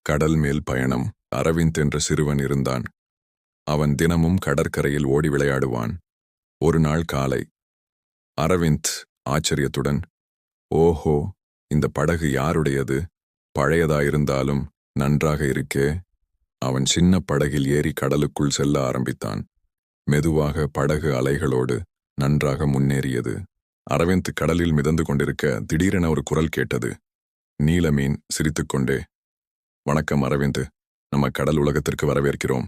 கடல் மேல் பயணம். அரவிந்த் என்ற சிறுவன் இருந்தான். அவன் தினமும் கடற்கரையில் ஓடி விளையாடுவான். ஒரு நாள் காலை அரவிந்த் ஆச்சரியத்துடன், ஓஹோ, இந்த படகு யாருடையது? பழையதாயிருந்தாலும் நன்றாக இருக்கே. அவன் சின்ன படகில் ஏறி கடலுக்குள் செல்ல ஆரம்பித்தான். மெதுவாக படகு அலைகளோடு நன்றாக முன்னேறியது. அரவிந்த் கடலில் மிதந்து கொண்டிருக்க திடீரென ஒரு குரல் கேட்டது. நீலமீன் சிரித்துக்கொண்டே, வணக்கம் அரவிந்த், நம்ம கடல் உலகத்திற்கு வரவேற்கிறோம்.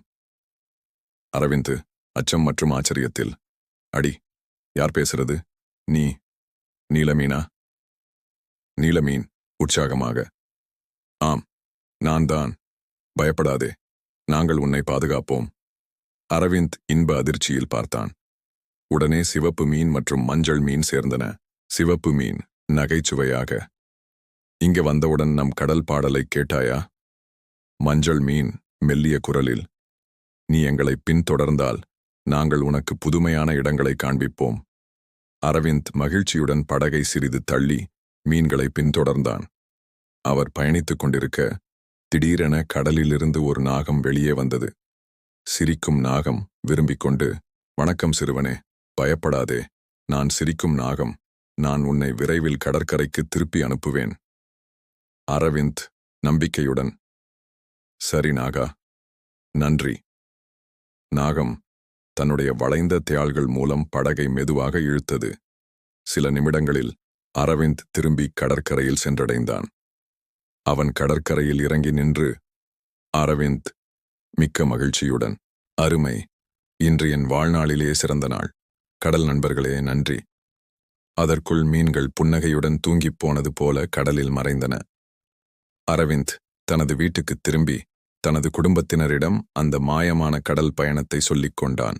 அரவிந்த் அச்சம் மற்றும் ஆச்சரியத்தில், அடி, யார் பேசுறது? நீ நீலமீனா? நீலமீன் உற்சாகமாக, ஆம், நான் தான். பயப்படாதே, நாங்கள் உன்னை பாதுகாப்போம். அரவிந்த் இன்ப அதிர்ச்சியில் பார்த்தான். உடனே சிவப்பு மீன் மற்றும் மஞ்சள் மீன் சேர்ந்தன. சிவப்பு மீன் நகைச்சுவையாக, இங்க வந்தவுடன் நம் கடல் பாடலை கேட்டாயா? மஞ்சள் மீன் மெல்லிய குரலில், நீ எங்களை பின்தொடர்ந்தால் நாங்கள் உனக்கு புதுமையான இடங்களை காண்பிப்போம். அரவிந்த் மகிழ்ச்சியுடன் படகை சிறிது தள்ளி மீன்களை பின்தொடர்ந்தான். அவர் பயணித்துக் கொண்டிருக்க திடீரென கடலிலிருந்து ஒரு நாகம் வெளியே வந்தது. சிரிக்கும் நாகம் விரும்பிக் கொண்டு, வணக்கம் சிறுவனே, பயப்படாதே, நான் சிரிக்கும் நாகம். நான் உன்னை விரைவில் கடற்கரைக்கு திருப்பி அனுப்புவேன். அரவிந்த் நம்பிக்கையுடன், சரி நாகா, நன்றி. நாகம் தன்னுடைய வளைந்த தியால்கள் மூலம் படகை மெதுவாக இழுத்தது. சில நிமிடங்களில் அரவிந்த் திரும்பி கடற்கரையில் சென்றடைந்தான். அவன் கடற்கரையில் இறங்கி நின்று, அரவிந்த் மிக்க மகிழ்ச்சியுடன், அருமை, இன்று என் வாழ்நாளிலே சிறந்த நாள். கடல் நண்பர்களே, நன்றி. அதற்குள் மீன்கள் புன்னகையுடன் தூங்கிப் போனது போல கடலில் மறைந்தன. அரவிந்த் தனது வீட்டுக்குத் திரும்பி தனது குடும்பத்தினரிடம் அந்த மாயமான கடல் பயணத்தை சொல்லிக் கொண்டான்.